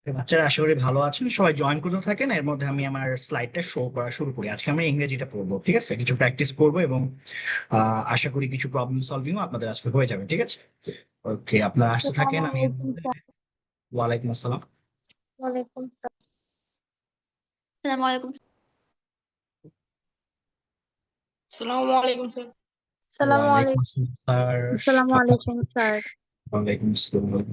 তো বাচ্চারা আশা করি ভালো আছেন, সবাই জয়েন করতে থাকেন। এর মধ্যে আমি আমার স্লাইডটা শো করা শুরু করি। আজকে আমরা ইংরেজিটা পড়বো, ঠিক আছে? কিছু প্র্যাকটিস করবো এবং আশা করি কিছু প্রবলেম সলভিংও আপনাদের আজকে হয়ে যাবে, ঠিক আছে? ওকে, আপনারা আসতে আসসালামু থাকেন, আমি এর আলাইকুম মধ্যে। স্যার। ওয়ালাইকুম আসসালাম। ওয়ালাইকুম আসসালাম। আসসালামু আলাইকুম। আসসালামু আলাইকুম স্যার। আসসালামু ওয়ালাইকুম আলাইকুম। আসসালাম স্যার। আসসালামু আপনার আলাইকুম স্যার। ওয়ালাইকুম আসসালাম।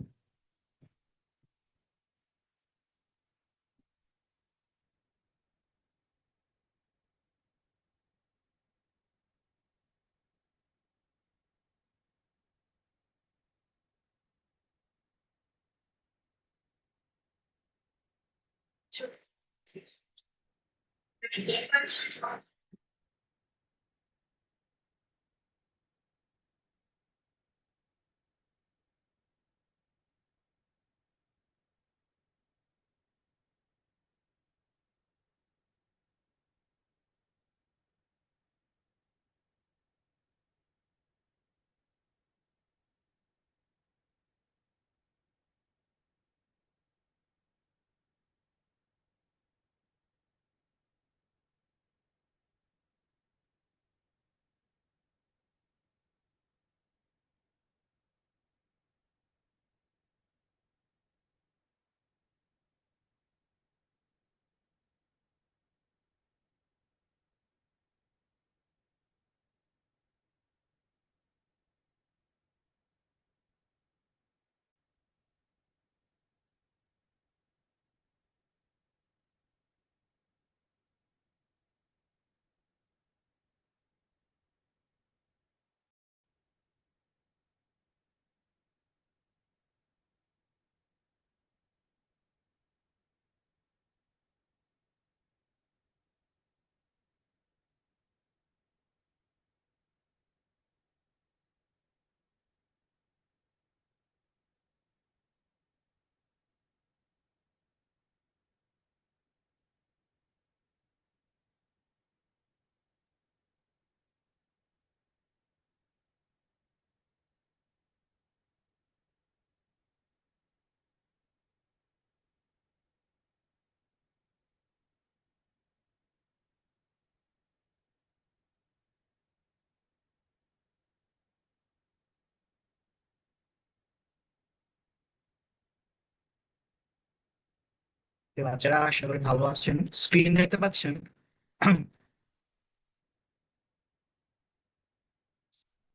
তো বাচ্চারা আশা করি ভালো আছেন, স্ক্রিন দেখতে পাচ্ছেন?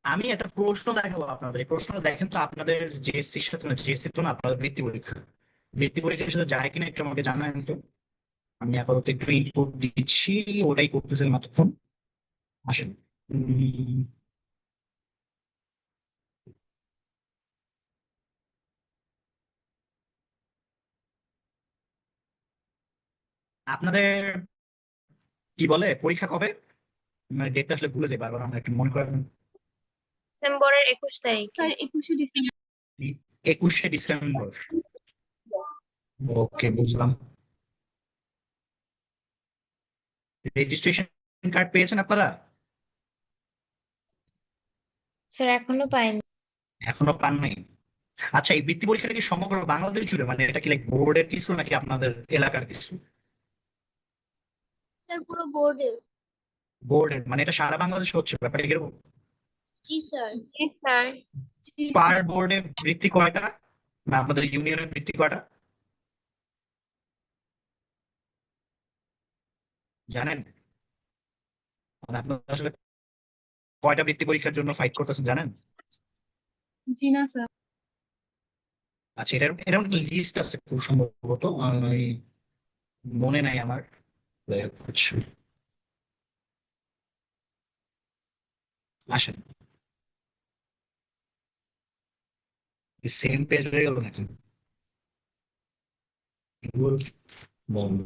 আমি একটা প্রশ্ন দেখাবো আপনাদের। এই প্রশ্নটা দেখেন তো, আপনাদের জেএসসির সাথে না, জেএসসি তো না, আপনাদের বৃত্তি পরীক্ষার সাথে যায় কিনা একটু আমাকে জানান তো। আমি আপাতত একটু ইনপুট দিচ্ছি, ওটাই করতেছিলাম এতক্ষণ। আসেন। উম, আপনাদের কি বলে পরীক্ষা কবে? মানে ডেটটা আসলে ভুলে যাই বারবার, আমরা একটু মনে করেন। ডিসেম্বরের 21 তারিখে। স্যার 21শে ডিসেম্বর। 21শে ডিসেম্বর। ওকে, বুঝলাম। রেজিস্ট্রেশন কার্ড পেয়েছেন আপনারা? স্যার এখনো পাইনি। এখনো পান নাই? আচ্ছা, এই বৃত্তি পরীক্ষাটা কি সমগ্র বাংলাদেশ জুড়ে, মানে এটা কি লাইক বোর্ডের কিছু নাকি আপনাদের এলাকার কিছু? স্যার পুরো বোর্ডে। বোর্ডের মানে এটা সারা বাংলাদেশে হচ্ছে, ব্যাপারটা কিরকম? জি স্যার। জি স্যার। জি পার স্যার। বোর্ডে বৃত্তি কয়টা, না আপনাদের ইউনিয়নের বৃত্তি কয়টা জানেন? মানে আপনারা আসলে কয়টা বৃত্তি পরীক্ষার জন্য ফাইট করতেছেন জানেন? জি না স্যার। আচ্ছা, এটার এরকম একটা লিস্ট আছে খুব সম্ভবত, আমি মনে নাই আমার। আচ্ছা, আসেন। সেম পেজ হয়ে গেল নাকি? গুগল বন্ধ।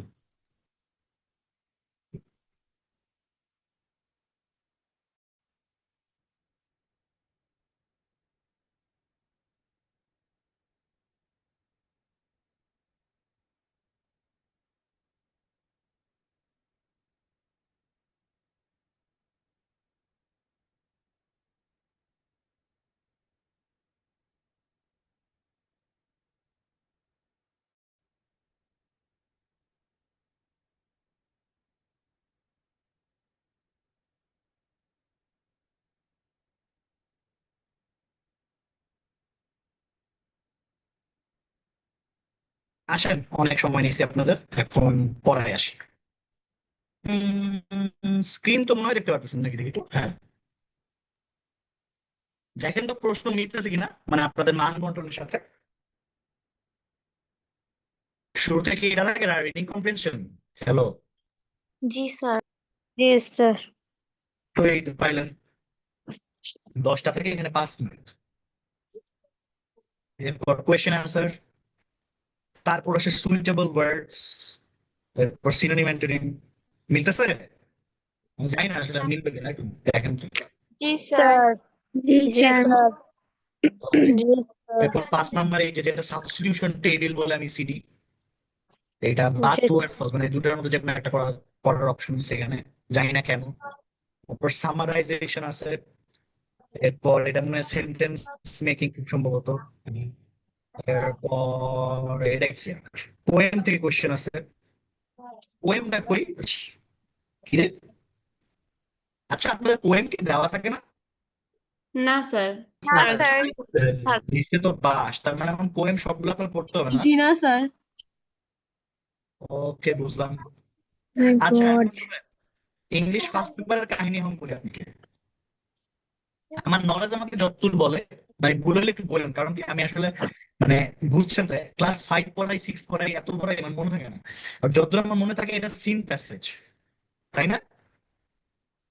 আসেন, অনেক সময় নিয়েছি আপনাদের, এখন পড়ায় আসি। স্ক্রিন তো মনে হয় দেখতে পাচ্ছেন নাকি, দেখি তো। হ্যাঁ, দেখেন তো প্রশ্ন মিলতেছে কিনা, মানে আপনাদের মান বন্টনের সাথে। শুরু থেকে এটা লাগে রিডিং কম্প্রিহেনশন। হ্যালো, জি স্যার। জি স্যার। তো এই তো পাইলেন, 10টা থেকে এখানে 5 মিনিট। এরপর কোয়েশ্চেন আনসার, তারপর আসে সুইটেবল ওয়ার্ডস, এরপর সিনোনিম অ্যান্টোনিম। মিলতেছে? আমি জানি না আসলে মিলবে কিনা, একটু দেখেন তো। জি স্যার। জি স্যার। ওকে, জি স্যার। এরপর 5 নম্বরে এই যে যেটা সাবস্টিটিউশন টেবিল বলে আমি সিডি, এটা বা ট্রু আর ফলস, মানে দুটার মধ্যে যে কোনো একটা করার করার অপশন সেখানে, জানি না কেন। তারপর সামারাইজেশন আছে, এরপর এটা মনে হয় সেন্টেন্স মেকিং খুব সম্ভবত। এরপর এটা কি, পোয়েম থেকে কোশ্চেন আছে। পোয়েমটা কই, কি রে? আচ্ছা, আপনাদের পোয়েম কি দেওয়া থাকে না? না স্যার। না স্যার। থাক। লিস্টে তো বাস, তার মানে এখন পোয়েম সবগুলো আপনার পড়তে হবে না। জি না স্যার। ওকে, বুঝলাম। আচ্ছা, ইংলিশ ফার্স্ট পেপারের কাহিনী এখন বলি আপনাকে। আমার নলেজ আমাকে যতদূর বলে, ভাই ভুল হলে একটু বলেন, কারণ কি আমি আসলে মানে বুঝছেন তো, ক্লাস 5 পড়াই 6 পড়াই এত পড়াই আমার মনে থাকে না। আর যতদূর আমার মনে থাকে এটা সিন প্যাসেজ, তাই না?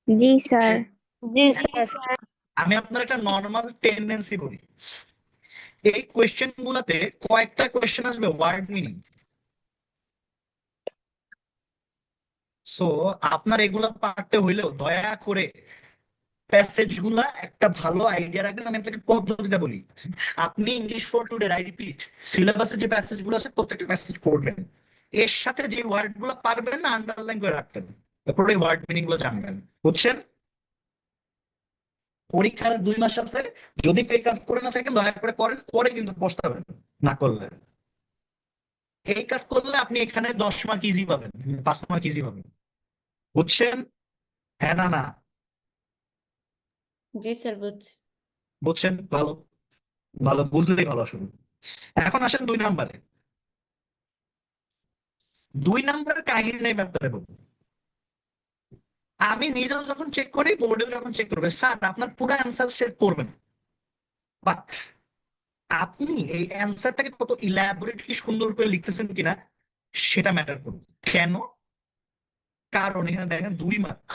জি স্যার। জি স্যার। আমি আপনার একটা নর্মাল টেন্ডেন্সি বলি, এই কোয়েশ্চেন গুলাতে কয়েকটা কোয়েশ্চেন আসবে ওয়ার্ড মিনিং। সো আপনার এগুলা পারতে হইলেও দয়া করে প্যাসেজ গুলা একটা ভালো আইডিয়া রাখবেন। আমি আপনাকে পদ্ধতিটা বলি। আপনি English for today, I repeat, সিলেবাসে যে প্যাসেজ গুলো আছে প্রত্যেকটা প্যাসেজ পড়বেন, এর সাথে যে ওয়ার্ড গুলো পারবেন না আন্ডারলাইন করে রাখবেন, তারপরে এই ওয়ার্ড মিনিং গুলো জানবেন। বুঝছেন? পরীক্ষার 2 মাস আছে, যদি এই কাজ করে না থাকেন দয়া করে করেন, পরে কিন্তু পস্তাবেন না করলে। এই কাজ করলে আপনি এখানে 10 মার্ক ইজি পাবেন, 5 মার্ক ইজি পাবেন। বুঝছেন? হ্যাঁ না না? জি স্যার, বুঝছি। বুঝছেন? ভালো, ভালো বুঝলেই ভালো। শুরু, এখন আসেন 2 নম্বরে। 2 নম্বরের কাহিনী নেই ব্যাপারে বলবো। আমি নিজেও যখন চেক করি, বোর্ডেও যখন চেক করবে, স্যার আপনার পুরো অ্যান্সার সে করবে না, বাট আপনি এই অ্যান্সারটাকে কত ইলাবোরেটলি সুন্দর করে লিখতেছেন কিনা সেটা ম্যাটার করবে। কেন? কারণ এখানে দেখেন 2 মার্ক,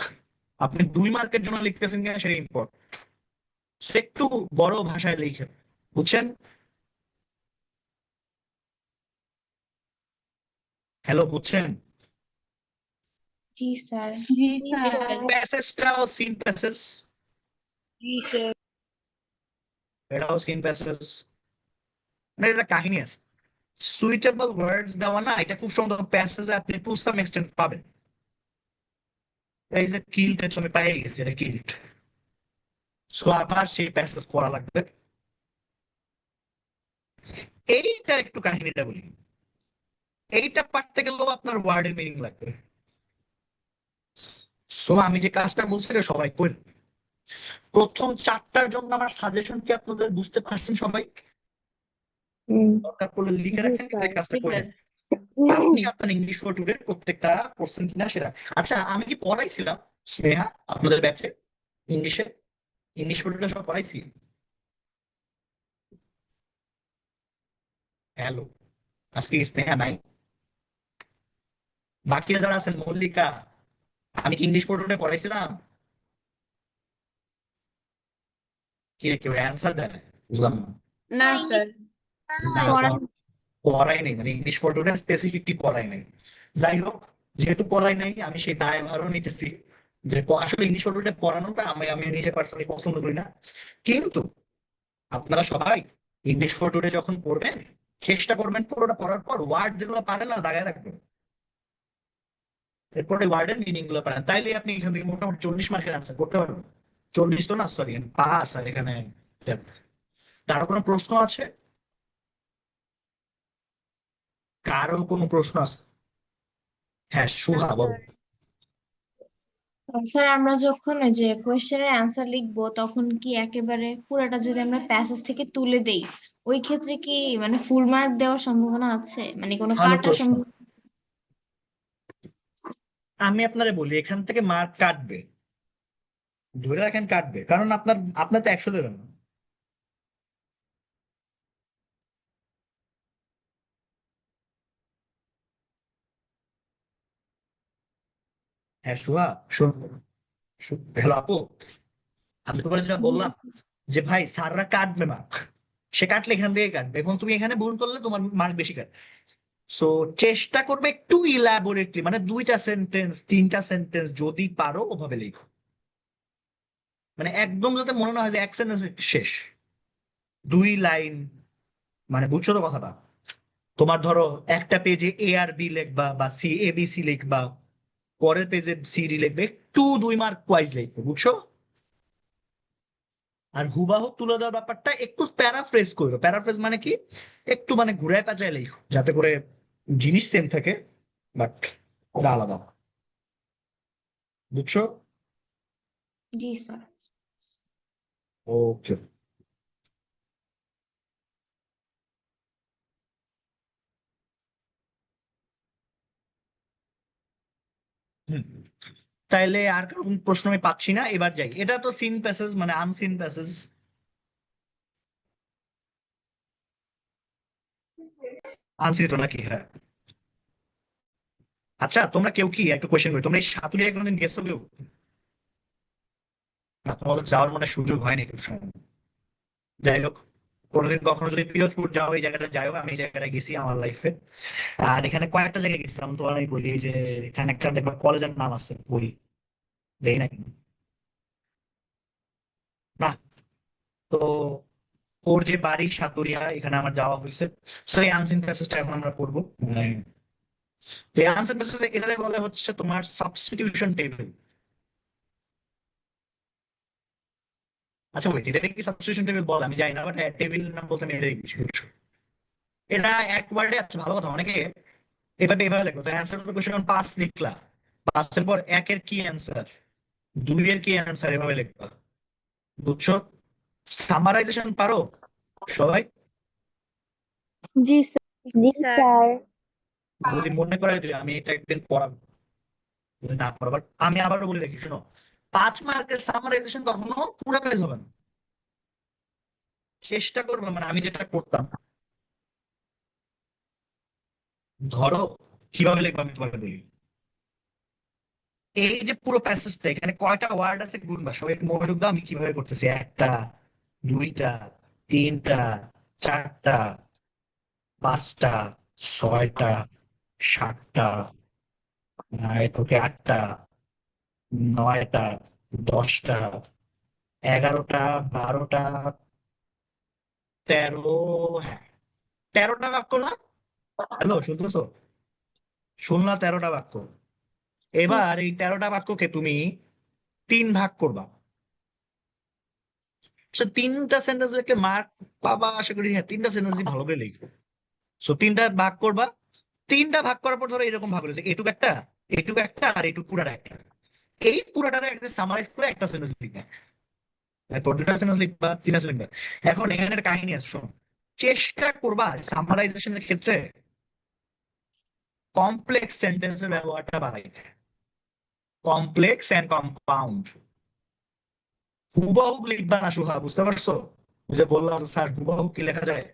আপনি 2 মার্কের জন্য লিখতেছেন কিনা সেটা ইম্পর্টেন্ট। একটু বড় ভাষায় লিখেন। বুঝছেন? হ্যালো, বুঝছেন? জি স্যার। জি জি স্যার। স্যার। প্যাসেজটাও সিন প্যাসেজ, জি স্যার। এটাও সিন প্যাসেজ, মানে এটা কাহিনী আছে। সুইটেবল ওয়ার্ডস দেওয়া না, এটা খুব সুন্দর প্যাসেজে আপনি টু সাম এক্সটেন্ট পাবেন। এই যে কিল্ট, আমি পাই গেছি, এটা কিল্ট। সো আবার সেই প্যাসেজ পড়া লাগবে। এইটা একটু কাহিনীটা বলি, এইটা পারতে গেলেও আপনার ওয়ার্ডের মিনিং লাগবে। সো আমি যে কাজটা বলছি এটা সবাই করেন। প্রথম 4টার জন্য আমার সাজেশন কি আপনাদের বুঝতে পারছেন সবাই? দরকার পড়লে লিখে রাখেন, কিন্তু এই কাজটা জি করেন। স্যার। আপনি আপনার ইংলিশ ফর টুডে প্রত্যেকটা কোশ্চেন কিনা সেটা। আচ্ছা, আমি কি পড়াইছিলাম স্নেহা আপনাদের ব্যাচে ইংলিশে? ইংলিশ ফর টুডে সব পড়াইছি? হ্যালো, আজকে স্নেহা নাই? বাকিরা যারা আছেন, মল্লিকা, আমি কি ইংলিশ ফর টুডে পড়াইছিলাম? কি রে, কেউ অ্যান্সার দেয় না? বুঝলাম না। না স্যার। না, পড়াই নেই, মানে ইংলিশ ফর টুডে স্পেসিফিকলি পড়াই নাই। যাই হোক, যেহেতু পড়াই নাই আমি সেই দায়ভারও নিতেছি, যে আসলে ইংলিশ ফর টুডে পড়ানোটা আমি আমি নিজে পার্সোনালি পছন্দ করি না। কিন্তু আপনারা সবাই ইংলিশ ফর টুডে যখন পড়বেন, চেষ্টা করবেন পুরোটা পড়ার পর ওয়ার্ড যেগুলো পারেন না দাগায় রাখবেন, এরপরে ওয়ার্ডের মিনিং গুলো পারেন, তাইলে আপনি এখান থেকে মোটামুটি 40 মার্কের আনসার করতে পারবেন। 40 তো না, সরি, পাস। আর এখানে কারো কোনো প্রশ্ন আছে? কারো কোনো প্রশ্ন আছে? হ্যাঁ, সুহা বল। স্যার আমরা যখন ওই যে কোয়েশ্চেনের অ্যান্সার লিখবো তখন কি একেবারে পুরাটা যদি আমরা প্যাসেজ থেকে তুলে দেই ওই ক্ষেত্রে কি মানে ফুল মার্ক দেওয়ার সম্ভাবনা আছে, মানে কোনো ভালো কাটার প্রশ্ন। সম্ভাবনা? আমি আপনারে বলি এখান থেকে মার্ক কাটবে, ধরে রাখেন কাটবে, কারণ আপনার আপনার তো 100 দেবেন না। হ্যাঁ সুহা, শুন, হ্যালো আপু, আমি তোমার যেটা জি বললাম যে ভাই স্যাররা কাটবে মার্ক, সে কাটলে এখান থেকে কাটবে, এখন তুমি এখানে ভুল করলে তোমার মার্ক বেশি কাটবে। সো চেষ্টা করবে একটু ইলাবোরেটলি, মানে 2টা সেন্টেন্স 3টা সেন্টেন্স যদি পারো ওভাবে লেখো, মানে একদম যাতে মনে না হয় যে এক সেন্টেন্স শেষ, 2 লাইন, মানে বুঝছো তো কথাটা। তোমার ধরো একটা পেজে এ আর বি লিখবা বা সি এ বি সি লিখবা, পরের পেজে সি ডি লিখবে, একটু 2 মার্ক ওয়াইজ লিখবে, বুঝছো। আর হুবাহু তুলে দেওয়ার ব্যাপারটা একটু প্যারাফ্রেজ করো, প্যারাফ্রেজ মানে কি, একটু মানে ঘুরায় পেঁচায় লিখো যাতে করে জিনিস সেম থাকে বাট ওটা আলাদা, বুঝছো। জি স্যার। ওকে। হুম, তাইলে আর কোন প্রশ্ন আমি পাচ্ছি না, এবার যাই, এটা তো সিন প্যাসেজ মানে আনসিন প্যাসেজ, আনসিন তো নাকি, হ্যাঁ। আচ্ছা তোমরা কেউ কি একটু কোয়েশ্চেন করি, তোমরা এই সাতুরিয়া কোনোদিন গেছো কেউ? না, তোমাদের যাওয়ার মানে সুযোগ হয়নি কেউ সময়। যাই হোক, কোনোদিন কখনো যদি পিরোজপুর যাও এই জায়গাটা যাই হোক, আমি এই জায়গাটা গেছি আমার লাইফে। আর এখানে কয়েকটা জায়গায় গেছিলাম, তোমার আমি বলি যে এখানে একটা দেখবা কলেজের নাম আছে বই, দেখি না না, তো ওর যে বাড়ি সাতুরিয়া এখানে আমার যাওয়া হয়েছে। সো এই আনসিন প্যাসেজটা এখন আমরা করবো, মানে এই আনসিন প্যাসেজ এটারে বলে হচ্ছে তোমার সাবস্টিটিউশন টেবিল। আচ্ছা ওই এটা কি সাবস্টিটিউশন টেবিল বলে আমি জানি না, বাট হ্যাঁ টেবিল নাম বলতে আমি এটাই বুঝি, বুঝছো? এটা এক ওয়ার্ডে, আচ্ছা ভালো কথা, অনেকে এভাবে এভাবে লিখো, তো অ্যান্সার তো কোশ্চেন 5 লিখলা, 5-এর পর 1-এর কি অ্যান্সার, 2-এর কি অ্যান্সার, এভাবে লিখবা, বুঝছো। সামারাইজেশন পারো সবাই? জি স্যার। জি স্যার। স্যার। যদি মনে করাই দিই আমি এটা একদিন পড়াবো, যদি না পড়ো, বাট আমি আবারও বলে রাখি শোনো, 5 মার্কের সামারাইজেশন কখনো পুরো পেজ হবে না, চেষ্টা করবো, মানে আমি যেটা করতাম, ধরো কিভাবে লিখবো আমি তোমাকে বলি, এই যে পুরো প্যাসেজটা এখানে কয়টা ওয়ার্ড আছে গুনবা, সবাই একটু মনোযোগ দাও, আমি কিভাবে করতেছি, 1টা 2টা 3টা 4টা 5টা 6টা 7টা, এটুকে 8টা 9টা 10টা 11টা 12টা 13, হ্যাঁ 13টা বাক্য না, হ্যালো শুনতেছো, শুনলা 13টা বাক্য। এবার এই 13টা বাক্যকে তুমি 3 ভাগ করবা, 3টা সেন্টেন্স লিখে মার্ক পাবা আশা করি, হ্যাঁ 3টা সেন্টেন্সই ভালো করে লিখবে। সো 3টা ভাগ করবা, 3টা ভাগ করার পর ধরো এরকম ভাগ হয়েছে, এটুকু একটা, এটুকু একটা, আর এটুকু পুরাটা একটা, এই পুরাটারে একটা সামারাইজ করে একটা সেন্টেন্স লিখবা, তারপর 2টা সেন্টেন্স লিখবা, 3টা লিখবা। এখন এখানে একটা কাহিনী আছে শোনো, চেষ্টা করবা সামারাইজেশনের ক্ষেত্রে কমপ্লেক্স সেন্টেন্সের ব্যবহারটা বাড়াইতে, কমপ্লেক্স এন্ড কম্পাউন্ড, হুবহু লিখবা না সুহা, বুঝতে পারছো? ওই যে বললাম স্যার হুবহু কি লেখা যায়,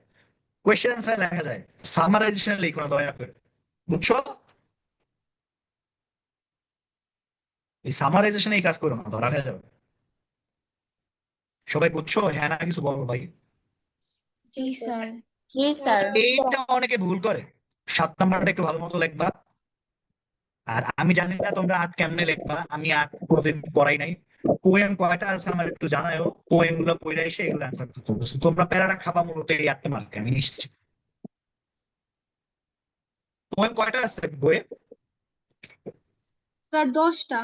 কোয়েশ্চেন অ্যান্সার লেখা যায়, সামারাইজেশন লিখো না দয়া করে, বুঝছো। এই সামারাইজেশন এই কাজ করো না, ধরা খেয়ে যাবে। সবাই বুঝছো, হ্যাঁ না কিছু বলো ভাই। জি স্যার। জি স্যার। এইটা অনেকে ভুল করে, 7 নাম্বারটা একটু ভালো মতো লিখবা। আর আমি জানি না তোমরা আট কেমনে লিখবা, আমি আট কোনোদিন পড়াই নাই, পোয়েম কয়টা আছে আমার একটু জানাও, পোয়েম গুলো পড়ে এসে এগুলো অ্যান্সার করতে হবে। তোমরা প্যারাটা খাবা মূলত এই 8টে মার্কে আমি নিশ্চিত। পোয়েম কয়টা আছে বইয়ে? স্যার 10টা।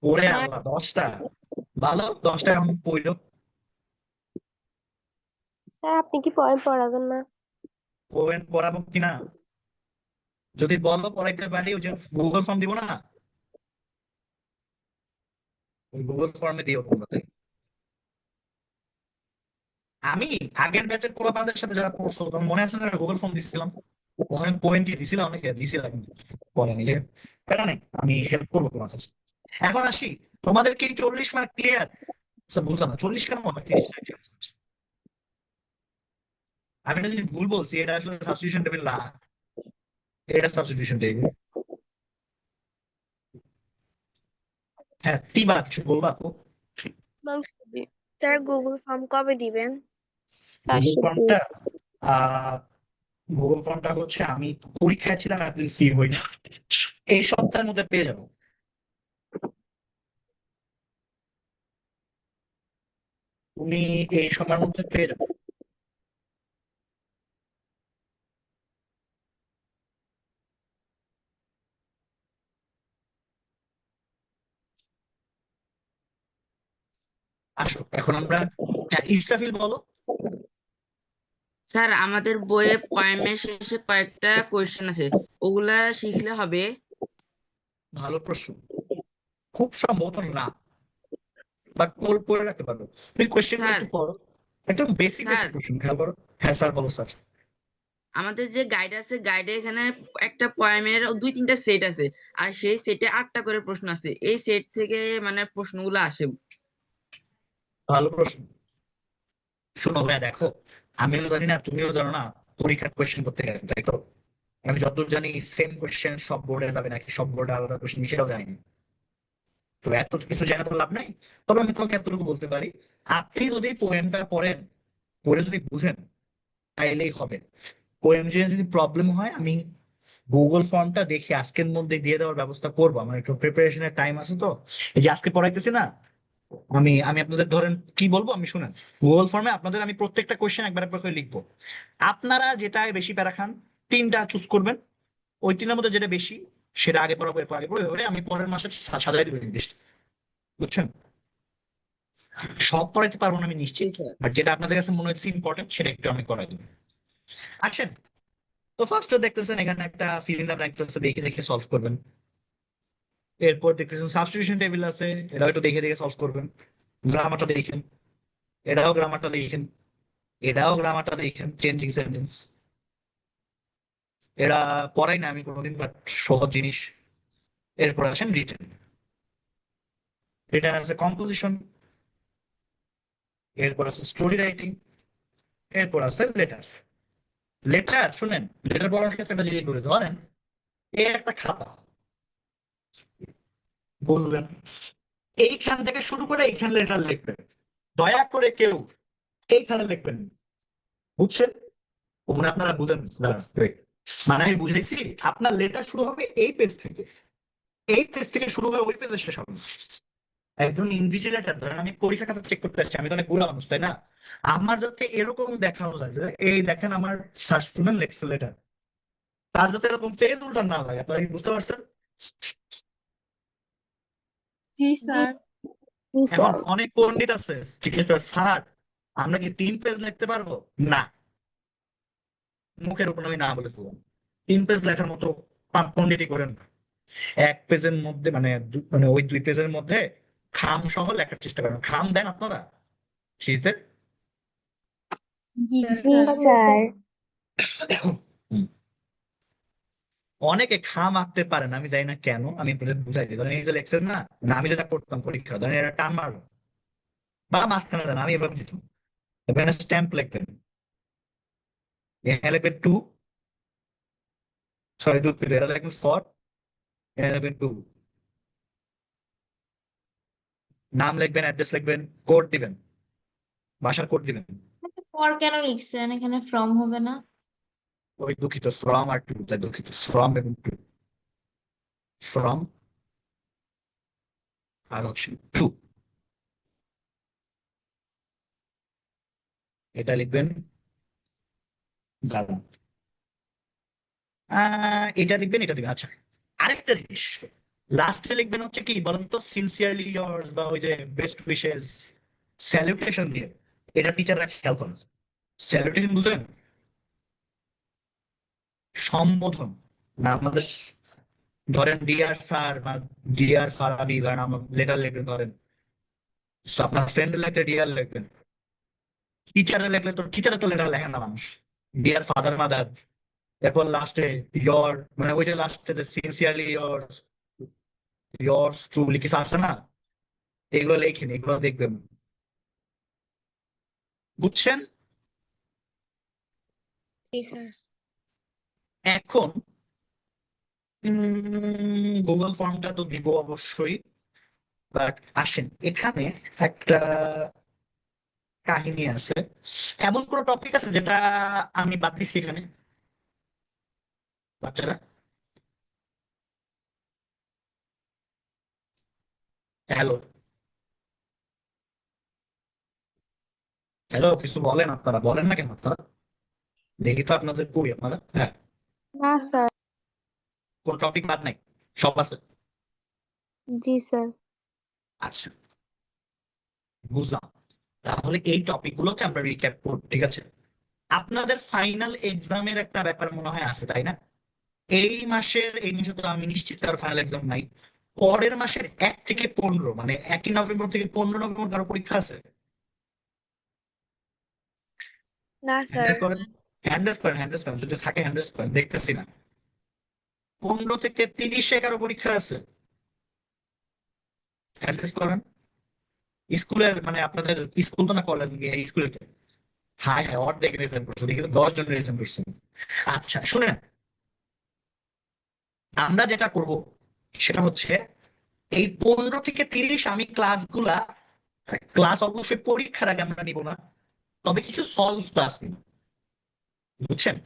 ওরে আল্লাহ, 10টা, ভালো, 10টা এখন পড়লো। স্যার আপনি কি পয়েম পড়াবেন না? পোয়েম পড়াবো কিনা যদি বলো পড়াইতে পারি, ওই যে গুগল ফর্ম দিব না, ওই গুগল ফর্মে দিও তোমরা, তাই আমি আগের ব্যাচের পোলাপানদের সাথে যারা পড়ছো তোমার মনে আছে না, গুগল ফর্ম দিছিলাম, ওখানে পয়েন্ট দিছিলাম, অনেকে দিছিলাম, পরে নিজে প্যারা নেই, আমি হেল্প করবো তোমার কাছে। এখন আসি, তোমাদের কি 40 মার্ক ক্লিয়ার? বুঝলাম না 40 কেন, আমার 30 আছে। আমি একটা জিনিস ভুল বলছি, এটা আসলে সাবস্টিটিউশন টেবিল না, এটা সাবস্টিটিউশন টেবিল। হ্যাঁ, তিবা কিছু বলবা আপু? স্যার গুগল ফর্ম কবে দিবেন? গুগল ফর্মটা গুগল ফর্মটা হচ্ছে, আমি পরীক্ষায় ছিলাম এপ্রিল ফ্রি হই না, এই সপ্তাহের মধ্যে পেয়ে যাবো। তুমি এই সময়ের মধ্যে পেয়ে যাবে। আসো এখন আমরা, হ্যাঁ ইসরাফিল বলো। স্যার আমাদের বইয়ে পয়েমের শেষে কয়েকটা কোয়েশ্চেন আছে, ওগুলা শিখলে হবে? ভালো প্রশ্ন, খুব সম্ভবত না, বাট পড়ে রাখতে পারো। তুমি কোয়েশ্চেনটা স্যার একটু পড়ো, একদম বেসিক স্যার কোয়েশ্চেন খেয়াল করো। হ্যাঁ স্যার বলো স্যার। আমাদের যে গাইড আছে, গাইডে এখানে একটা পয়েমের 2-3টা সেট আছে, আর সেই সেটে 8টা করে প্রশ্ন আছে, এই সেট থেকে মানে প্রশ্নগুলো আসে। ভালো প্রশ্ন। শোনো ভাইয়া দেখো, আমিও জানি না তুমিও জানো না, পরীক্ষার কোয়েশ্চেন করতে গেছে তাই তো? আমি যতদূর জানি সেম কোয়েশ্চেন সব বোর্ডে যাবে নাকি, সব বোর্ডে আলাদা কোয়েশ্চেন সেটাও জানি না। তো এত কিছু জানা তো লাভ নাই। তবে আমি তোমাকে এতটুকু বলতে পারি, আপনি যদি পোয়েমটা পড়েন, পড়ে যদি বুঝেন, তাইলেই হবে। পোয়েম যদি প্রবলেম হয়, আমি গুগল ফর্মটা দেখে আজকের মধ্যে দিয়ে দেওয়ার ব্যবস্থা করবো, আমার একটু প্রিপারেশনের টাইম আছে তো। এই যে আজকে পড়াইতেছি না, আমি আমি আপনাদের ধরেন কি বলবো, আমি শুনেন, গুগল ফর্মে আপনাদের আমি প্রত্যেকটা কোয়েশ্চেন একবার একবার করে লিখবো। আপনারা যেটায় বেশি প্যারা খান, 3টা চুজ করবেন, ওই 3টার মধ্যে যেটা বেশি সেটা আগে পড়াবো, এরপর আগে পড়বো, এবারে আমি পরের মাসে সাজাই দেবো ইংলিশ, বুঝছেন? সব পড়াইতে পারবো না আমি জি নিশ্চিত, স্যার। বাট যেটা আপনাদের কাছে মনে হচ্ছে ইম্পর্টেন্ট সেটা একটু আমি করাই দেবো। আসেন, তো ফার্স্টে দেখতেছেন এখানে একটা ফিল ইন দ্য ব্ল্যাঙ্কস আছে, দেখে দেখে সলভ করবেন। এরপর দেখতেছেন সাবস্টিটিউশন টেবিল আছে, এটাও একটু দেখে দেখে সলভ করবেন। গ্রামারটা দেখেন, এটাও গ্রামারটা দেখেন, এটাও গ্রামারটা দেখেন, চেঞ্জিং সেন্টেন্স, এরা পড়াই না আমি কোনোদিন, বাট সহজ জিনিস। এরপর আসেন রিটেন, রিটেন আছে কম্পোজিশন, এরপর আছে স্টোরি রাইটিং, এরপর আছে লেটার। লেটার শুনেন, লেটার পড়ার ক্ষেত্রে একটা জিনিস করে ধরেন, এই একটা খাতা, বুঝলেন, এইখান থেকে শুরু করে এইখানে লেটার লিখবেন, দয়া করে কেউ এইখানে লিখবেন না। বুঝছেন? ওখানে আপনারা বুঝেন, দাঁড়ান, wait। মানে আমি বুঝাইছি, আপনার লেটার শুরু হবে এই পেজ থেকে, এই পেজ থেকে শুরু হয়ে ওই পেজে শেষ হবে। একজন ইনভিজিলেটর, ধরেন আমি পরীক্ষা খাতা চেক করতে আসছি, আমি তো অনেক বুড়া মানুষ তাই না, আমার যাতে এরকম দেখানো যায় যে এই দেখেন আমার স্টুডেন্ট লেখছে লেটার, তার যাতে এরকম পেজ উল্টা না লাগে, আপনারা কি বুঝতে পারছেন? জি স্যার। এখন অনেক পণ্ডিত আছে জিজ্ঞেস করে, স্যার আমরা কি 3 পেজ লিখতে পারবো? না, মুখের উপর আমি না বলে ফেললাম, 3 পেজ লেখার মতো পণ্ডিতই করেন না। 1 পেজের মধ্যে মানে মানে ওই 2 পেজের মধ্যে খাম সহ লেখার চেষ্টা করেন। খাম দেন আপনারা শীতে? জি জি স্যার। স্যার। অনেকে খাম আঁকতে পারে না, আমি জানি না কেন, আমি আপনাদের বুঝাই দিই। ধরেন এই যে লেকচার না, না আমি যেটা করতাম পরীক্ষা, ধরেন এটা টান মারবো বা মাঝখানে দেন, আমি এভাবে দিতাম, এখানে স্ট্যাম্প লিখবেন, এখানে লিখবেন টু, সরি টু, এটা লিখবেন ফর, এখানে লিখবেন টু, নাম লিখবেন, অ্যাড্রেস লিখবেন, কোড দিবেন, বাসার কোড দিবেন। পর কেন লিখছেন, এখানে ফ্রম হবে না? ওই দুঃখিত, ফ্রম আর টু, তাই দুঃখিত, ফ্রম এবং টু, ফ্রম আর হচ্ছে টু, এটা লিখবেন গালা, এটা লিখবেন, এটা দিবেন। আচ্ছা, আরেকটা জিনিস, লাস্টে লিখবেন হচ্ছে কি বলেন তো, সিনসিয়ারলি ইয়ার্স বা ওই যে বেস্ট উইশেস, স্যালুটেশন দিয়ে। এটা টিচাররা খেয়াল করেন, স্যালুটেশন বুঝেন? সম্বোধন, না আমাদের ধরেন ডিয়ার স্যার বা ডিয়ার ফারাবি, ধরেন আমার লেটার লিখবেন, ধরেন So, আপনার ফ্রেন্ড লাগলে ডিয়ার লিখবেন, টিচারে লিখলে তো টিচারে তো লেটার লেখেন না মানুষ, ডিয়ার ফাদার মাদার, এরপর লাস্টে ইয়র, মানে ওই যে লাস্টে যে সিনসিয়ারলি yours truly কিছু আছে না, এগুলো লেখেন, এগুলো দেখবেন, বুঝছেন? জি স্যার। এখন গুগল ফর্মটা তো দিব অবশ্যই, বাট আসেন এখানে একটা কাহিনী আছে। এমন কোন টপিক আছে যেটা আমি বাদ দিচ্ছি এখানে বাচ্চারা? হ্যালো, হ্যালো, কিছু বলেন, আপনারা বলেন না কেন? আপনারা দেখি তো আপনাদের কই আপনারা। হ্যাঁ, না স্যার। কোন টপিক বাদ নাই, সব আছে? জি স্যার। আচ্ছা, বুঝলাম। তাহলে এই টপিক গুলোকে আমরা রিক্যাপ করব, ঠিক আছে? আপনাদের ফাইনাল এক্সামের একটা ব্যাপার মনে হয় আছে, তাই না? এই মাসে তো আমি নিশ্চিত কারো ফাইনাল এক্সাম নাই। পরের মাসের 1 থেকে 15, মানে 1 নভেম্বর থেকে 15 নভেম্বর কারো পরীক্ষা আছে? না স্যার। হ্যান্ডেস করেন, হ্যান্ডেস করেন, হ্যান্ডেস করেন, যদি থাকে হ্যান্ডেস করেন, দেখতেছি না। 15 থেকে 30 কারো পরীক্ষা আছে? হ্যান্ডেস করেন। স্কুলের মানে আপনাদের স্কুল তো না কলেজ, স্কুলে? হ্যাঁ হ্যাঁ, অর্ধেক রেজাল্ট করছে, দেখি তো 10 জন রেজাল্ট করছে। আচ্ছা শুনেন, আমরা যেটা করব সেটা হচ্ছে এই 15 থেকে 30 আমি ক্লাস অবশ্যই পরীক্ষার আগে আমরা নিব না, তবে কিছু সলভ ক্লাস নিব, বুঝছেন?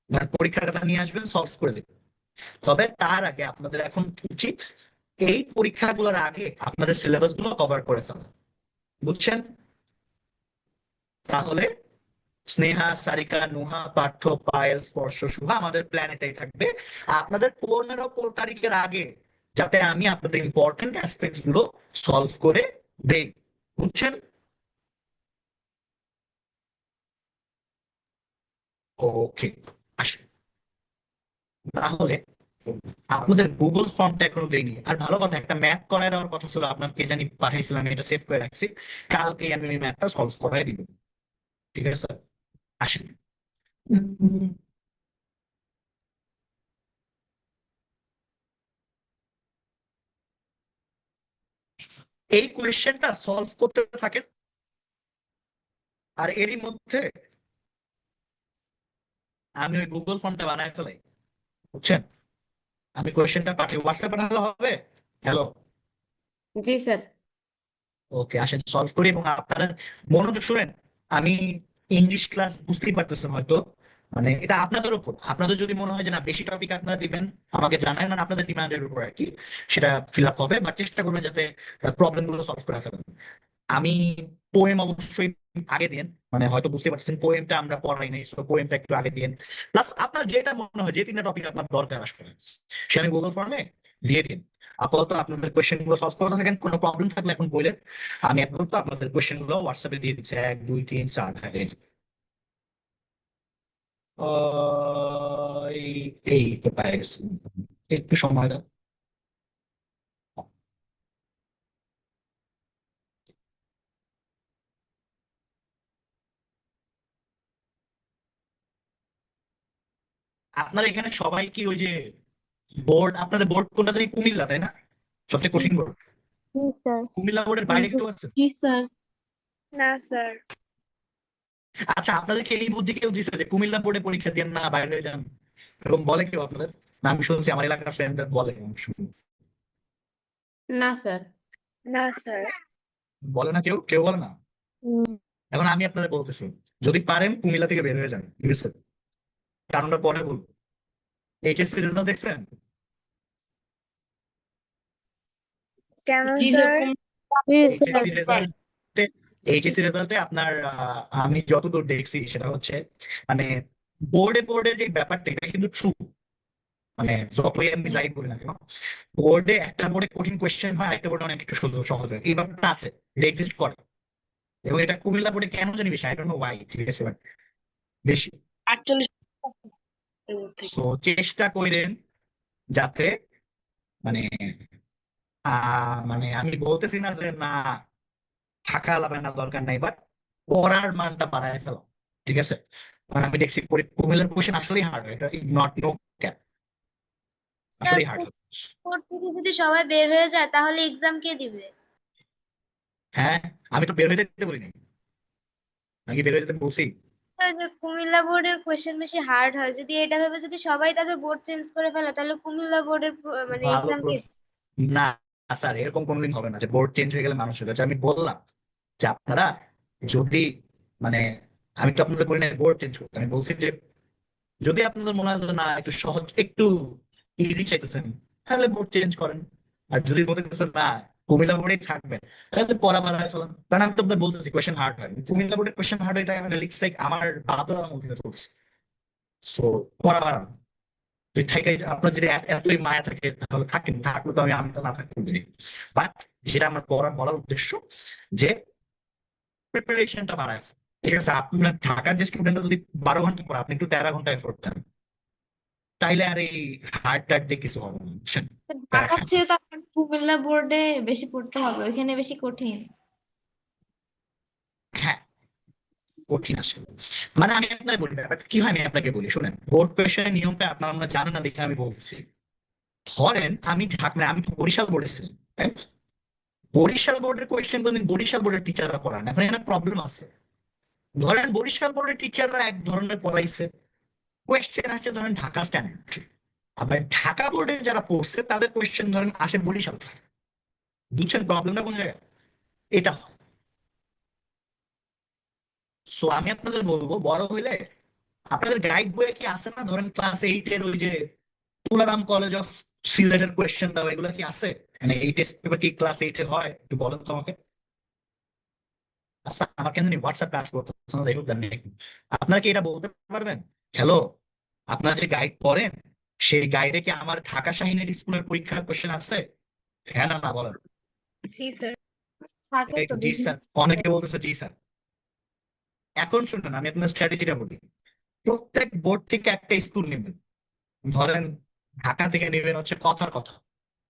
মানে পরীক্ষার খাতা নিয়ে আসবেন, সলভ করে দেবেন। তবে তার আগে আপনাদের এখন উচিত এই পরীক্ষাগুলোর আগে আপনাদের সিলেবাস গুলো কভার করে ফেলা, বুঝছেন? তাহলে স্নেহা, সারিকা, নুহা, পার্থ, পায়েল, স্পর্শ, শুভা, আমাদের প্ল্যান এটাই থাকবে আপনাদের 15 তারিখের আগে যাতে আমি আপনাদের ইম্পর্টেন্ট অ্যাসপেক্টস গুলো সলভ করে দেই, বুঝছেন? ওকে, আসেন তাহলে। আপনাদের গুগল ফর্মটা এখনো দেয়নি, আর ভালো কথা, একটা ম্যাথ করায় দেওয়ার কথা ছিল আপনার, কে জানি পাঠাইছিলাম, আমি এটা সেভ করে রাখছি, কালকে আমি ওই ম্যাথটা সলভ করাই দিব, ঠিক আছে স্যার? আসেন, উম, এই কোয়েশ্চেনটা সলভ করতে থাকেন, আর এরই মধ্যে আমি ওই গুগল ফর্মটা বানায় ফেলাই, বুঝছেন? আমি কোয়েশ্চেনটা পাঠিয়ে হোয়াটসঅ্যাপ পাঠালে হবে? হ্যালো, জি স্যার। ওকে, আসেন সলভ করি। এবং আপনারা মনোযোগ শুনেন, আমি ইংলিশ ক্লাস বুঝতেই পারতেছেন হয়তো, মানে এটা আপনাদের উপর, আপনাদের যদি মনে হয় যে না বেশি টপিক আপনারা দিবেন আমাকে জানান, মানে আপনাদের ডিমান্ডের উপর আর কি, সেটা ফিল আপ হবে, বাট চেষ্টা করবেন যাতে প্রবলেম গুলো সলভ করে ফেলেন। আমি পোয়েম অবশ্যই আগে দিন, মানে হয়তো বুঝতে পারছেন পোয়েমটা আমরা পড়াই নাই, সো পোয়েমটা একটু আগে দিন। প্লাস আপনার যেটা মনে হয় যে 3টা টপিক আপনার দরকার আসলে, সে আমি গুগল ফর্মে দিয়ে দিন। আপাতত আপনাদের কোয়েশ্চেন গুলো সলভ করতে থাকেন, কোনো প্রবলেম থাকলে এখন বললেন, আমি আপাতত আপনাদের কোয়েশ্চেন গুলো হোয়াটসঅ্যাপে দিয়ে দিচ্ছি, 1 2 3 4, হ্যাঁ এই এই তো পাই গেছি, একটু সময় দাও। আপনার এখানে সবাই কি ওই যে বোর্ড, আপনাদের বোর্ড কোনটা জানি কুমিল্লা, তাই না? সবচেয়ে জি কঠিন বোর্ড জি স্যার। কুমিল্লা, বোর্ডের বাইরে কেউ আছে? জি স্যার। না স্যার। আচ্ছা, আপনাদেরকে এই বুদ্ধি কেউ দিছে যে কুমিল্লা বোর্ডে পরীক্ষা দেন না, বাইরে যান, এরকম বলে কেউ আপনাদের? না, আমি শুনছি আমার এলাকার ফ্রেন্ডদের বলে, আমি শুনি। না স্যার। না স্যার। বলে না, কেউ কেউ বলে না। উম, এখন আমি আপনাদের বলতেছি, যদি পারেন কুমিল্লা থেকে বের হয়ে যান, ঠিক আছে? কারণটা পরে বলবো। এইচএসসি রেজাল্ট দেখছেন? কেন জি স্যার? জি স্যার। এইচএসসি রেজাল্টে এইচএসসি রেজাল্টে আপনার আমি যতদূর দেখছি সেটা হচ্ছে, মানে বোর্ডে বোর্ডে যে ব্যাপারটা এটা কিন্তু ট্রু, মানে যতই আমি যাই বলি না কেন, বোর্ডে একটা বোর্ডে কঠিন কোয়েশ্চেন হয়, একটা বোর্ডে অনেক একটু সহজ সহজ হয়, এই ব্যাপারটা আছে, এটা এক্সিস্ট করে। এবং এটা কুমিল্লা বোর্ডে কেন জানি বেশি, আই ডোন্ট নো ওয়াই, ঠিক আছে, বাট বেশি। 48 সো চেষ্টা করেন যাতে, মানে মানে আমি বলতেছি না যে না থাকা আলাদা দরকার নাই, বাট পড়ার মানটা বাড়ায় ফেলো, ঠিক আছে? কারণ আমি দেখছি কুমিল্লার কোশ্চেন আসলেই হার্ড হয়, এটা নট নো ক্যাপ, স্যার আসলেই হার্ড হয়। কোর্ট থেকে যদি সবাই বের হয়ে যায় তাহলে এক্সাম কে দিবে? হ্যাঁ, আমি তো বের হয়ে যেতে বলিনি, আমি কি বের হয়ে যেতে বলছি? ওই যে কুমিল্লা বোর্ডের কোশ্চেন বেশি হার্ড হয়, যদি এটা ভেবে যদি সবাই তাদের বোর্ড চেঞ্জ করে ফেলে তাহলে কুমিল্লা বোর্ডের মানে ভালো এক্সাম কে? প্রশ্ন। না স্যার, এরকম কোনোদিন হবে না যে বোর্ড চেঞ্জ হয়ে গেলে মানুষ হয়ে গেছে। আমি বললাম যে আপনারা যদি মানে, আমি তো আপনাদের বলি না বোর্ড চেঞ্জ করতে, আমি বলছি যে যদি আপনাদের মনে হয় যে না একটু সহজ একটু ইজি চাইতেছেন তাহলে বোর্ড চেঞ্জ করেন, আর যদি মনে করতেছেন না কুমিল্লা বোর্ডেই থাকবেন তাহলে পড়া বাড়ায় ফেলেন। কারণ আমি তো আপনাদের বলতেছি কোয়েশ্চেন হার্ড হয়, কুমিল্লা বোর্ডের কোয়েশ্চেন হার্ড হয়, এটা আমি লিখছি আমার বাবা মধ্যে চলছে। সো পড়া বাড়ান, যদি থাকে আপনার যদি এতই মায়া থাকে তাহলে থাকেন, থাকলে তো আমি তো না থাকতে পারি। বাট যেটা আমার বলার উদ্দেশ্য যে প্রিপারেশনটা বাড়ায়, ঠিক আছে? আপনার ঢাকার যে স্টুডেন্টরা যদি 12 ঘন্টা পড়ে, আপনি একটু 13 ঘন্টা এফোর্ট দেন, তাইলে আর এই হার্ড টার্ড দিয়ে কিছু হবে না, বুঝছেন? প্যারা ঢাকার খান। চেয়ে তো আপনার কুমিল্লা বোর্ডে বেশি পড়তে হবে, ওইখানে বেশি কঠিন। হ্যাঁ, কঠিন আসলে। মানে আমি আপনাকে বলি ব্যাপারটা কি হয়, আমি আপনাকে বলি শুনেন, বোর্ড কোয়েশ্চেনের নিয়মটা আমরা জানেন না দেখে আমি বলতেছি। ধরেন আমি মানে আমি তো বরিশাল বোর্ডে ছিলাম, তাই না? বরিশাল বোর্ডের কোয়েশ্চেন কোনদিন বরিশাল বোর্ডের টিচাররা পড়ান, এখন এখানে প্রবলেম আছে। ধরেন বরিশাল বোর্ডের টিচাররা এক ধরনের পড়াইছে, কোয়েশ্চেন আসছে ধরেন ঢাকা স্ট্যান্ডার্ড, আবার ঢাকা বোর্ডের যারা পড়ছে তাদের কোয়েশ্চেন ধরেন আসে বরিশাল থেকে। বুঝছেন প্রবলেমটা কোন জায়গায়? এটা হয়। সো আমি আপনাদের বলবো বড় হইলে আপনাদের গাইড বইয়ে কি আছে না, ধরেন ক্লাস 8 ওই যে তুলারাম কলেজ অফ সিলেটের কোয়েশ্চেন দাও, এগুলো কি আছে? মানে এই টেস্ট পেপার কি ক্লাস 8 হয় একটু বলেন তো আমাকে। আচ্ছা, আমার কেন হোয়াটসঅ্যাপ কাজ করতেছে না, দেখুন জানি একটু। আপনারা কি এটা বলতে পারবেন? হ্যালো, আপনারা যে গাইড পড়েন সেই গাইডে কি আমার ঢাকা শাহিনের স্কুলের পরীক্ষার কোয়েশ্চেন আছে? হ্যাঁ না না বলেন। জি স্যার, থাকে এই তো তো জি বিভিন্ন। স্যার, অনেকে বলতেছে জি স্যার। এখন শুনুন আমি আপনার স্ট্র্যাটেজিটা বলি। প্রত্যেক বোর্ড থেকে একটা স্কুল নেবেন, ধরেন ঢাকা থেকে নেবেন হচ্ছে কথার কথা,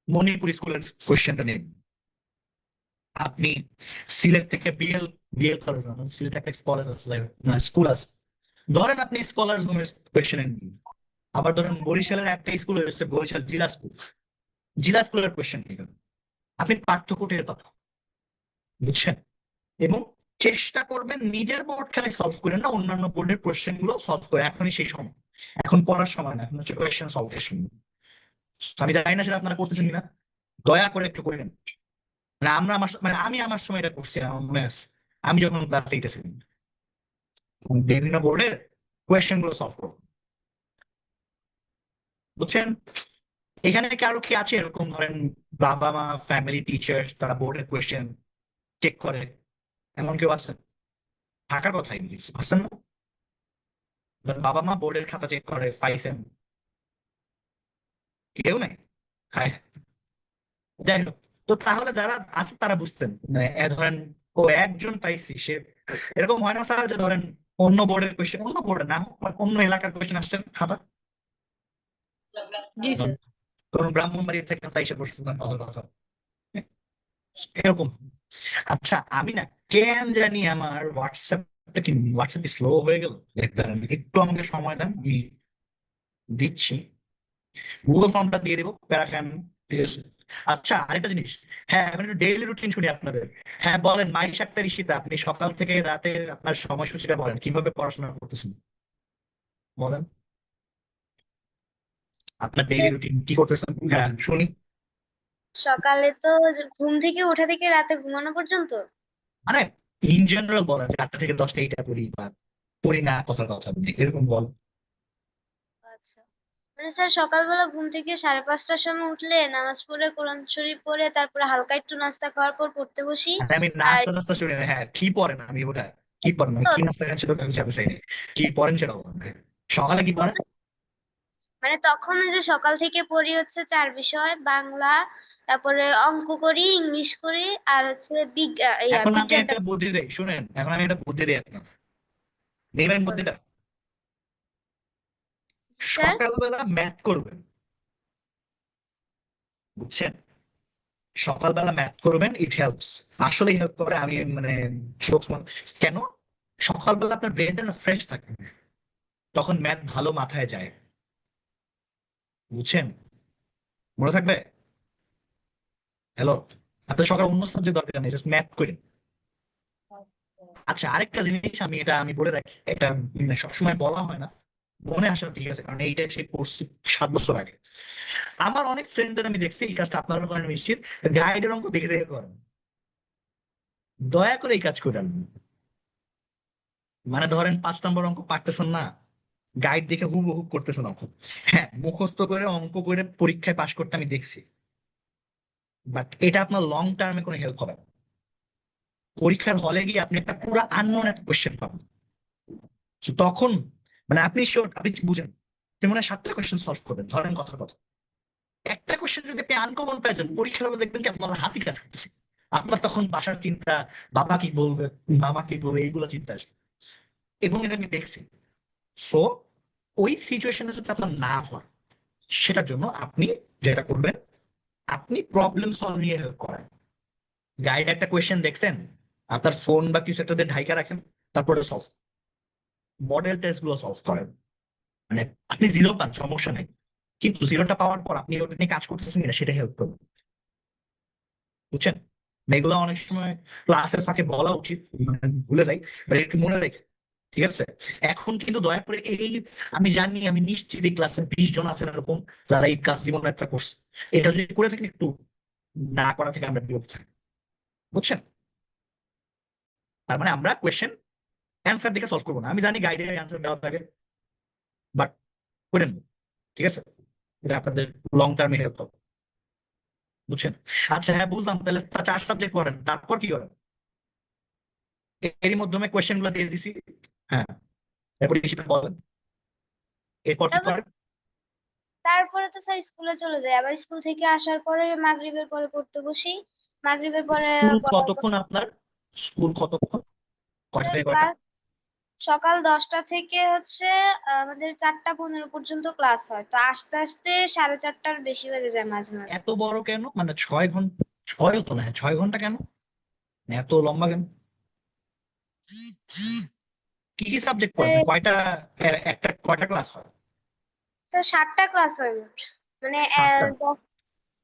মণিপুর স্কুলের কোয়েশ্চেনটা নেবেন। আপনি সিলেট থেকে বিএল বিএল কলেজ, সিলেট একটা কলেজ আছে স্কুল আছে, ধরেন আপনি স্কলার্স হোমের কোয়েশ্চেন নিন। আবার ধরেন বরিশালের একটা স্কুল হচ্ছে বরিশাল জিলা স্কুল, জিলা স্কুলের কোয়েশ্চেন নেবেন। আপনি পার্থক্য টের পাবেন, বুঝছেন? এবং চেষ্টা করবেন নিজের বোর্ড খালি সলভ করেন না, অন্যান্য বোর্ডের কোয়েশ্চেন গুলো সলভ করে। এখনই সেই সময়, এখন পড়ার সময় না, এখন হচ্ছে কোয়েশ্চেন সলভের সময়। আমি জানি না সেটা আপনারা করতেছেন কিনা, দয়া করে একটু করেন। মানে আমি আমার সময় এটা করছিলাম, আমার মনে আছে আমি যখন ক্লাস 8 ছিলাম বিভিন্ন বোর্ডের কোয়েশ্চেন গুলো সলভ করবো, বুঝছেন? এখানে কারো কি আছে এরকম ধরেন বাবা মা ফ্যামিলি টিচার তারা বোর্ডের কোয়েশ্চেন চেক করে, এমন কেউ আছেন? থাকার কথাই বলিস, আছেন না? ধরেন বাবা মা বোর্ডের খাতা চেক করে, পাইছেন? কেউ নাই? হ্যাঁ, যাই হোক। তো তাহলে যারা আছে তারা বুঝতেন, মানে ধরেন ও একজন পাইছি সে, এরকম হয় না স্যার যে ধরেন অন্য বোর্ডের কোয়েশ্চেন, অন্য বোর্ডে না হোক, but অন্য এলাকার কোয়েশ্চেন আসছেন খাতা, জি স্যার। কোন ব্রাহ্মণবাড়ি থেকে খাতা এসে পড়ছে কথা কথা, এরকম। আচ্ছা আমি না কেন জানি আমার হোয়াটসঅ্যাপটা কি হোয়াটসঅ্যাপ স্লো হয়ে গেল, দাঁড়ান একটু আমাকে সময় দেন, আমি দিচ্ছি। গুগল ফর্মটা দিয়ে দেবো, প্যারা খান না, ঠিক আছে? আচ্ছা আরেকটা জিনিস, হ্যাঁ এখন একটু ডেইলি রুটিন শুনি আপনাদের। হ্যাঁ বলেন মাইশ আক্তার ঈশিতা, আপনি সকাল থেকে রাতে আপনার সময়সূচিটা বলেন, কিভাবে পড়াশোনা করতেছেন বলেন, আপনার ডেইলি রুটিন কি করতেছেন, হ্যাঁ শুনি। সকালে তো ঘুম থেকে ওঠা থেকে রাতে ঘুমানো পর্যন্ত। মানে ইন জেনারেল বলেন যে 8টা থেকে 10টা এইটা পড়ি বা পড়ি না, কথার কথা এরকম বল। আচ্ছা, মানে স্যার সকালবেলা ঘুম থেকে 5:30টার সময় উঠলে নামাজ পড়ে কোরআন শরীফ পড়ে তারপরে হালকা একটু নাস্তা খাওয়ার পর পড়তে বসি। আরে আমি আর নাস্তা নাস্তা শুনি না, হ্যাঁ কি পড়েন আমি ওটা, কি পড়েন আমি কি নাস্তা খাচ্ছি তো আমি সাথে চাই না, কি পড়েন সেটা বলেন। সকালে কি পড়েন? মানে তখন ওই যে সকাল থেকে পড়ি হচ্ছে 4 বিষয়, বাংলা, তারপরে অঙ্ক করি, ইংলিশ করি, আর হচ্ছে এখন আমি বিজ্ঞানটা। একটা বুদ্ধি দেই শুনেন, এখন আমি একটা বুদ্ধি দিই আপনার, নেবেন বুদ্ধিটা? স্যার সকালবেলা ম্যাথ করবেন, বুঝছেন? সকালবেলা ম্যাথ করবেন, ইট হেল্পস, আসলেই হেল্প করে। আমি মানে jokes কেন, সকালবেলা আপনার ব্রেনটা না ফ্রেশ থাকে, তখন ম্যাথ ভালো মাথায় যায়, বুঝছেন? মনে থাকবে? হ্যালো, আপনার সকাল অন্য সাবজেক্ট দরকার নেই, জাস্ট ম্যাথ করেন। আচ্ছা, আরেকটা জিনিস আমি বলে রাখি, এটা মানে সবসময় বলা হয় না, মনে আসে না, ঠিক আছে, কারণ এইটা সেই পড়ছি 7 বছর আগে। আমার অনেক ফ্রেন্ডদের আমি দেখছি, এই কাজটা আপনারা করেন নিশ্চিত, গাইডের অঙ্ক দেখে দেখে করেন। দয়া করে এই কাজ করেন না। মানে ধরেন 5 নম্বর অঙ্ক পারতেছেন না, গাইড দেখে হুবহু করতেছেন অঙ্ক। হ্যাঁ, মুখস্থ করে অঙ্ক করে পরীক্ষায় পাশ করতে আমি দেখছি, বাট এটা আপনার লং টার্মে কোনো হেল্প হবে না। পরীক্ষার হলে গিয়ে আপনি একটা পুরো আননোন একটা কোয়েশ্চেন পাবেন। So তখন মানে আপনি শিওর, আপনি বুঝেন, আপনি মনে হয় 7টা কোয়েশ্চেন সলভ করবেন, ধরেন কথার কথা। একটা কোয়েশ্চেন যদি আপনি আনকমন পেয়ে যান, পরীক্ষার হলে দেখবেন কি আপনার হাতি কাজ করতেছে। আপনার তখন বাসার চিন্তা, বাবা কি বলবে, মামা কি বলবে, এইগুলো চিন্তা আসবে। এবং এটা আমি দেখছি। সো ওই সিচুয়েশনে যদি আপনার না হয়, সেটার জন্য আপনি যেটা করবেন, আপনি প্রবলেম সলভ নিয়ে হেল্প করেন। গাইড একটা কোয়েশ্চেন দেখছেন, আপনার ফোন বা কিছু একটা দিয়ে ঢাইকা রাখেন, তারপরে সলভ, মডেল টেস্ট গুলো সলভ করেন। মানে আপনি 0 পান, সমস্যা নেই, কিন্তু 0টা পাওয়ার পর আপনি ওটা নিয়ে কাজ করতেছেন কিনা সেটা হেল্প করবে, বুঝছেন? এগুলো অনেক সময় ক্লাসের ফাঁকে বলা উচিত, মানে ভুলে যাই, বাট একটু মনে রেখে, ঠিক আছে? এখন কিন্তু দয়া করে আমি জানি, আমি নিশ্চিত এই ক্লাসে 20 জন আছেন এরকম যারা এই কাজ জীবনে একটা করছে। এটা যদি করে থাকেন, একটু না করা থেকে আমরা বিরত থাকি, বুঝছেন? তার মানে আমরা কোয়েশ্চেন অ্যান্সার দেখে সলভ করবো না। আমি জানি গাইডে অ্যান্সার দেওয়া থাকে, বাট করেন না, ঠিক আছে? এটা আপনাদের লং টার্মে হেল্প হবে, বুঝছেন? আচ্ছা, হ্যাঁ বুঝলাম, তাহলে 4 সাবজেক্ট পড়েন, তারপর কি করেন? এরই মাধ্যমে কোয়েশ্চেন গুলো দিয়ে দিছি। হ্যাঁ, এরপর সেটা বলেন, এরপর কি তারপর করেন? তারপরে তো স্যার স্কুলে চলে যাই, আবার স্কুল থেকে আসার পরে মাগরিবের পরে পড়তে বসি। মাগরিবের পরে স্কুল পড়ার পর কতক্ষণ আপনার? স্কুল কতক্ষণ, কয়টা থেকে কয়টা? ক্লাস সকাল 10টা থেকে হচ্ছে আমাদের 4টা 15 পর্যন্ত ক্লাস হয়, তো আস্তে আস্তে 4:30টার বেশি হয়ে যায় মাঝে মাঝে। এত বড় কেন, মানে 6 ঘন্টা? 6 তো না, 6 ঘন্টা কেন, মানে এত লম্বা কেন? কি কি সাবজেক্ট পড়েন, স্যার কয়টা, একটা কয়টা ক্লাস হয়? স্যার 7টা ক্লাস হয় মোট, মানে 7টা?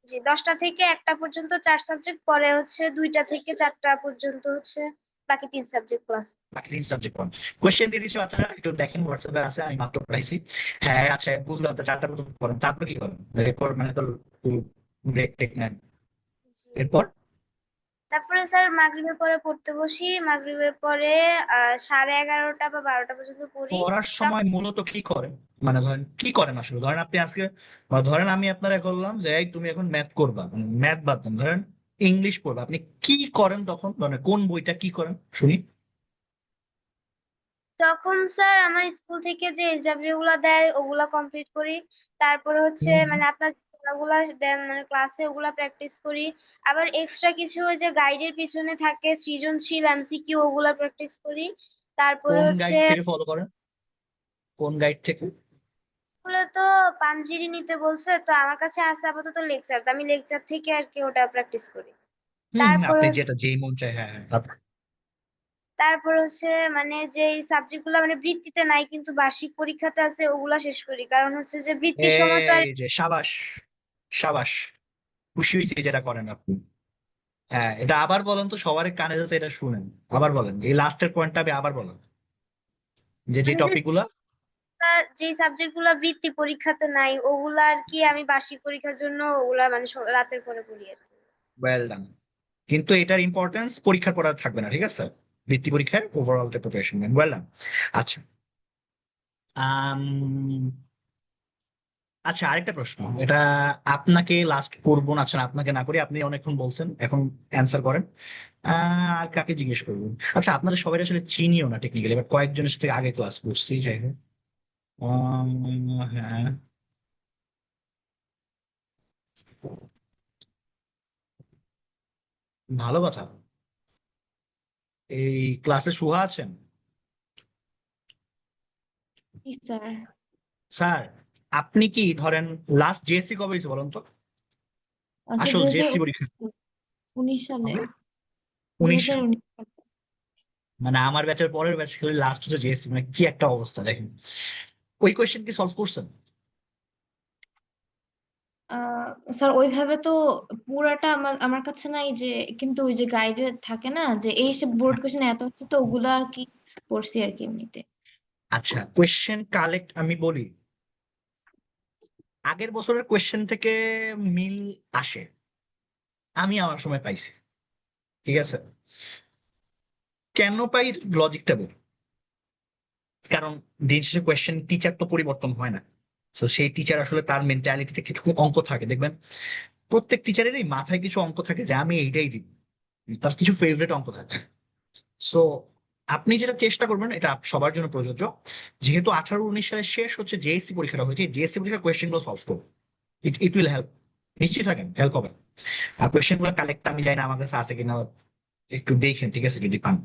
জি 10টা থেকে 1টা পর্যন্ত 4 সাবজেক্ট, পরে হচ্ছে 2টা থেকে 4টা পর্যন্ত হচ্ছে বাকি 3 সাবজেক্ট ক্লাস। বাকি 3 সাবজেক্ট পড়েন। কোয়েশ্চেন দিয়ে দিচ্ছি বাচ্চারা, একটু দেখেন, হোয়াটসঅ্যাপে আছে, আমি মাত্র পড়াইছি। হ্যাঁ আচ্ছা, বুঝলাম, তো 4টা পর্যন্ত পড়েন, তারপর কি করেন? এরপর মানে তো ব্রেক টেক নেন, জি, এরপর? তারপরে স্যার মাগরিবের পরে পড়তে বসি, মাগরিবের পরে 11:30 বা 12টা পর্যন্ত পড়ি। পড়ার সময় মূলত কি করেন, মানে ধরেন কি করেন আসলে? ধরেন আপনি আজকে, বা ধরেন আমি আপনারা বললাম যে এই তুমি এখন ম্যাথ করবা, ম্যাথ বাদ দেন, ধরেন ইংলিশ পড়বা, আপনি কি করেন তখন, মানে কোন বইটা কি করেন শুনি? তখন স্যার আমার স্কুল থেকে যে এসডব্লিউ গুলা দেয় ওগুলা কমপ্লিট করি, তারপরে হচ্ছে হুম, মানে আপনার পড়াগুলা দেন মানে ক্লাসে ওগুলা প্র্যাকটিস করি। আবার এক্সট্রা কিছু ওই যে গাইডের পিছনে থাকে সৃজনশীল এমসিকিউ, ওগুলা প্র্যাকটিস করি। তারপরে কোন হচ্ছে গাইড থেকে ফলো করেন, কোন গাইড থেকে? স্কুলে তো পাঞ্জিরি নিতে বলছে, তো আমার কাছে আছে আপাতত লেকচার, তো আমি লেকচার থেকে আর কি ওটা প্র্যাকটিস করি। তারপরে আপনি যেটা যেই মন চায়, হ্যাঁ হ্যাঁ, তারপর? তারপর হচ্ছে মানে যে সাবজেক্ট গুলা মানে বৃত্তিতে নাই কিন্তু বার্ষিক পরীক্ষাতে আছে ওগুলা শেষ করি, কারণ হচ্ছে যে বৃত্তির সময় তো আর এই যে সাবাস, সাবাস, খুশি হয়েছি যেটা করেন আপনি। হ্যাঁ, এটা আবার বলেন তো, সবার কানে যাতে এটা শুনেন, আবার বলেন, এই লাস্টের পয়েন্টটা আবার বলেন, যে যে মানে টপিক গুলা। যে সাবজেক্ট গুলা বৃত্তি পরীক্ষাতে নাই ওগুলা আর কি আমি বার্ষিক পরীক্ষার জন্য ওগুলা মানে রাতের পরে পড়ি আর কি। Well done. কিন্তু এটার ইম্পর্টেন্স পরীক্ষার পর আর থাকবে না, ঠিক আছে? বৃত্তি পরীক্ষার ওভারঅল প্রিপারেশন নেন, ওয়েল ডান। আচ্ছা, আম, আচ্ছা আরেকটা প্রশ্ন, এটা আপনাকে লাস্ট করবো না, আচ্ছা আপনাকে না করি, আপনি অনেকক্ষণ বলছেন, এখন অ্যান্সার করেন। আর কাকে জিজ্ঞেস করবো? আচ্ছা, আপনাদের সবাই আসলে চিনিও না টেকনিক্যালি, বাট কয়েকজনের সাথে আগে ক্লাস করছি, যাই হোক। হ্যাঁ, ভালো কথা। এই ক্লাসে সুহা আছেন? জি স্যার। স্যার, আপনি কি ধরেন লাস্ট জেএসসি কবে হয়েছে বলুন তো? আচ্ছা, আসল জেএসসি 2019। পরীক্ষা? 19 সালে হবে 19 সাল 2019 সালে। মানে আমার ব্যাচের পরের ব্যাচ খেলে লাস্ট হচ্ছে জেএসসি, মানে কি একটা অবস্থা দেখেন। ওই কোয়েশ্চেন কি সলভ করছেন? স্যার ওইভাবে তো পুরাটা আমার কাছে নাই যে, কিন্তু ওই যে গাইডে থাকে না যে এই সব বোর্ড কোশ্চেন এত হচ্ছে, তো ওগুলা আর কি পড়ছি আর কি এমনিতে। আচ্ছা, কোয়েশ্চেন কালেক্ট আমি বলি, আগের বছরের কোয়েশ্চেন থেকে মিল আসে, আমি আমার সময় পাইছি, ঠিক আছে? কেন পাই লজিকটা বলি। কারণ দিন শেষে কোয়েশ্চেন টিচার তো পরিবর্তন হয় না, তো সেই টিচার আসলে তার মেন্টালিটিতে কিছু অঙ্ক থাকে দেখবেন, প্রত্যেক টিচারেরই মাথায় কিছু অঙ্ক থাকে যে আমি এইটাই দিব, তার কিছু ফেভারিট অঙ্ক থাকে। সো আপনি যেটা চেষ্টা করবেন এটা সবার জন্য প্রযোজ্য, যেহেতু 18-19 সালে শেষ হচ্ছে জেএসসি পরীক্ষাটা হয়েছে, জেএসসি পরীক্ষার কোয়েশ্চেন গুলো সলভ করুন, ইট উইল হেল্প, নিশ্চিত থাকেন হেল্প হবে। আর কোয়েশ্চেন গুলো কালেক্ট আমি জানি না আমার কাছে আছে কিনা, একটু দেখেন, ঠিক আছে? যদি পান,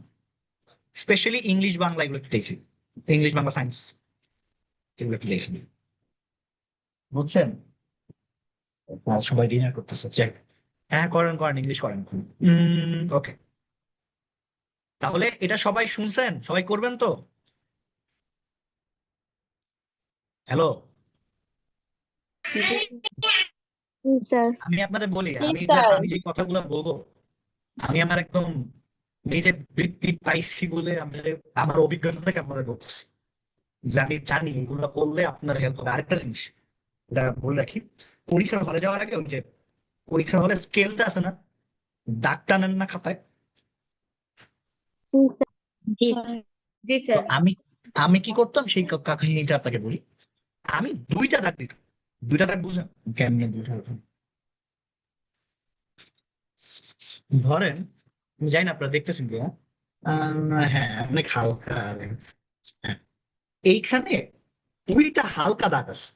স্পেশালি ইংলিশ বাংলা এগুলো একটু দেখেন, ইংলিশ বাংলা সায়েন্স এগুলো একটু দেখেন, বুঝছেন? আর সবাই ডিনার করতেছে, যাক। হ্যাঁ করেন করেন, ইংলিশ করেন। ওকে, তাহলে এটা সবাই শুনছেন, সবাই করবেন তো? Hello, sir. আমি আপনাদের বলি, জি আমি স্যার। আমি যে কথাগুলো বলবো, আমি আমার একদম নিজে বৃত্তি পাইছি বলে আমার অভিজ্ঞতা থেকে আপনাদের বলতেছি, যে আমি জানি এগুলো করলে আপনার হেল্প হবে। আরেকটা জিনিস এটা বলে রাখি, পরীক্ষার হলে যাওয়ার আগে ওই যে পরীক্ষার হলে স্কেলটা আছে না, দাগ টানেন না খাতায়? জি জি তো স্যার। আমি আমি কি করতাম সেই কাহিনীটা আপনাকে বলি। আমি দুইটা দাগ দিতাম, দুইটা দাগ বুঝেন কেমনে? দুইটা দাগ। ধরেন আমি জানি না আপনারা দেখতেছেন কি, হ্যাঁ অনেক হালকা, হ্যাঁ, এইখানে দুইটা হালকা দাগ আছে,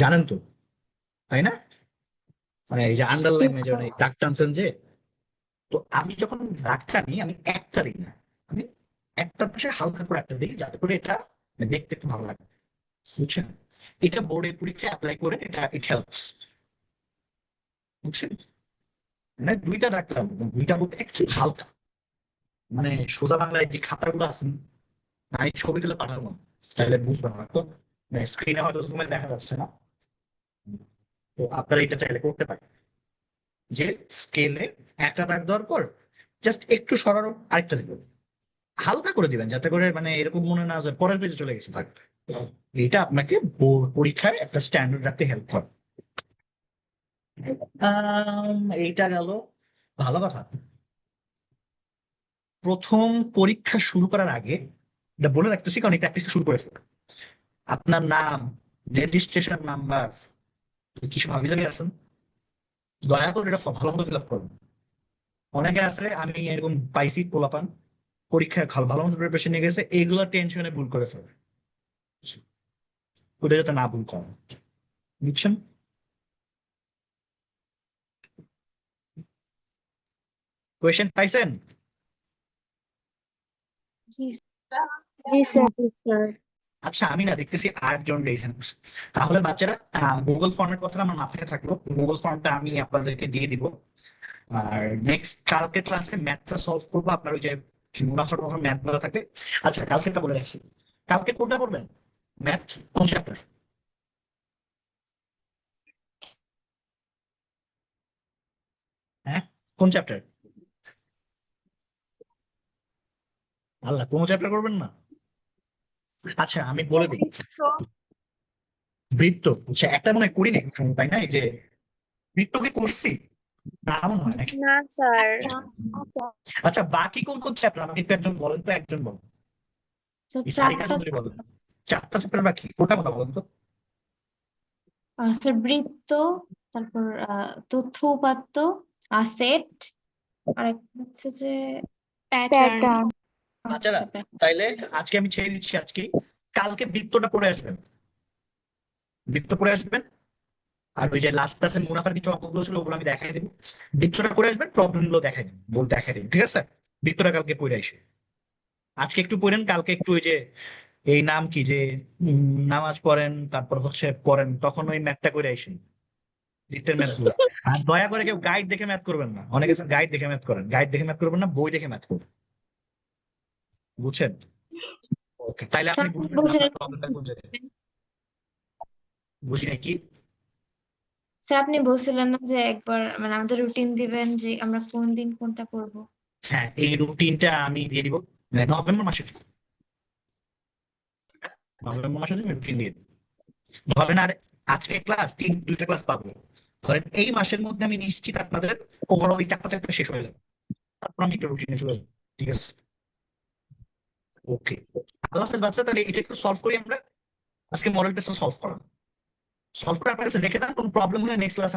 জানেন তো, তাই না? মানে এই যে আন্ডারলাইন যে মানে দাগ টানছেন যে, তো আমি যখন দাগ টানি আমি একটা দিই না, আমি একটা পাশে হালকা করে একটা দিই, যাতে করে এটা দেখতে একটু ভালো লাগে, বুঝছেন? এটা বোর্ডের পরীক্ষায় অ্যাপ্লাই করে, এটা ইট হেল্পস, বুঝছেন? মানে দুইটা দাগ টানবো, দুইটা বলতে একটু হালকা, মানে সোজা বাংলায় যে খাতাগুলো আছে, আমি ছবি তুলে পাঠাবো, তাহলে বুঝবে না তো, স্ক্রিনে হয়তো জুমে দেখা যাচ্ছে না, তো আপনারা এটা চাইলে করতে পারেন, যে স্কেলে একটা দাগ দেওয়ার পর জাস্ট একটু সরানো, আরেকটা দিবেন, হালকা করে দিবেন, যাতে করে মানে এরকম মনে না হয় পরের পেজে চলে গেছে দাগ। এটা আপনাকে বোর্ড পরীক্ষায় একটা স্ট্যান্ডার্ড রাখতে হেল্প করে। এইটা গেল, ভালো কথা। প্রথম পরীক্ষা শুরু করার আগে এটা বলে রাখতেছি, কারণ এই প্র্যাকটিসটা শুরু করে ফেলবে। আপনার নাম, রেজিস্ট্রেশন নাম্বার, কিছু ভাবি জাবি আছেন, দয়া করে এটা ভালো মতো ফিল আপ করুন। অনেকে আছে, আমি এরকম পাইছি পোলাপান পরীক্ষায় ভালো মতো প্রিপারেশন নিয়ে গেছে, এগুলো টেনশনে ভুল করে ফেলে, ওটা যাতে না ভুল করেন, বুঝছেন? কোয়েশ্চেন পাইছেন? জি জি স্যার। আচ্ছা, আমি না দেখতেছি 8 জন রেইজেন, তাহলে বাচ্চারা গুগল ফর্মের কথাটা আমার মাথায় থাকলো, গুগল ফর্মটা আমি আপনাদেরকে দিয়ে দিব। আর নেক্সট কালকে ক্লাসে ম্যাথটা সলভ করবো, আপনার ওই যে মুনাফার প্রথম ম্যাথ গুলো থাকবে। আচ্ছা, কালকেটা বলে রাখি, কালকে কোনটা করবেন? ম্যাথ কোন চ্যাপ্টার? হ্যাঁ, কোন চ্যাপ্টার? আল্লাহ, কোন চ্যাপ্টার করবেন না? আচ্ছা আমি বলে দিই, বৃত্ত, আচ্ছা একটা মনে হয় করি না তাই না? এই যে বৃত্ত কি করছি না, এমন হয় নাকি? না স্যার। আচ্ছা বাকি কোন কোন চ্যাপ্টার আমাকে একটু একজন বলেন তো, একজন বলেন, এই সারিকা চারটা। চৌধুরী বলেন। 4টা চ্যাপ্টার বাকি, ওটা কথা বলেন তো। স্যার বৃত্ত, তারপর তথ্য উপাত্ত, সেট, আর একটা হচ্ছে যে প্যাটার্ন। বাচ্চারা আচ্ছা তাইলে আজকে আমি ছেড়ে দিচ্ছি, আজকে কালকে বৃত্তটা পড়ে আসবেন, বৃত্ত পড়ে আসবেন। আর ওই যে লাস্ট ক্লাসে মুনাফার কিছু অঙ্কগুলো ছিল ওগুলো আমি দেখাই দেবো, বৃত্তটা করে আসবেন, প্রবলেম গুলো দেখাই দেবেন, বল দেখাই দেবেন, ঠিক আছে? বৃত্তটা কালকে পড়ে আসে, আজকে একটু পড়েন, কালকে একটু ওই যে এই নাম কি যে নামাজ পড়েন, তারপর হচ্ছে পড়েন, তখন ওই ম্যাথটা করে আসেন, রিটেন ম্যাথ গুলো। আর দয়া করে কেউ গাইড দেখে ম্যাথ করবেন না, অনেকে গাইড দেখে ম্যাথ করেন, গাইড দেখে ম্যাথ করবেন না, বই দেখে ম্যাথ করবেন, বুঝছেন? ওকে, তাইলে স্যার আপনি বুঝবেন যে বলছিলেন আপনার প্রবলেমটা কোন জায়গায়। বুঝি নাই কি? স্যার আপনি বলছিলেন না যে একবার মানে আমাদের রুটিন দিবেন যে আমরা কোন দিন কোনটা করব। হ্যাঁ, এই রুটিনটা আমি দিয়ে দিব নভেম্বর মাসে, নভেম্বর মাসে আমি রুটিন দিয়ে দিব। ধরেন আর আজকে ক্লাস দুইটা ক্লাস পাবো, ধরেন এই মাসের মধ্যে আমি নিশ্চিত আপনাদের ওভারঅল এই চারটা চ্যাপ্টার শেষ হয়ে যাবে, তারপর আমি একটা রুটিনে চলে যাবো। ঠিক আছে, ওকে। আল্লাহ হাফেজ বাচ্চা, তাহলে এটা একটু সলভ করি আমরা। আজকে মডেল টেস্টটা সলভ করা, সলভ করে আপনার কাছে রেখে দেন, কোনো প্রবলেম হলে নেক্সট ক্লাস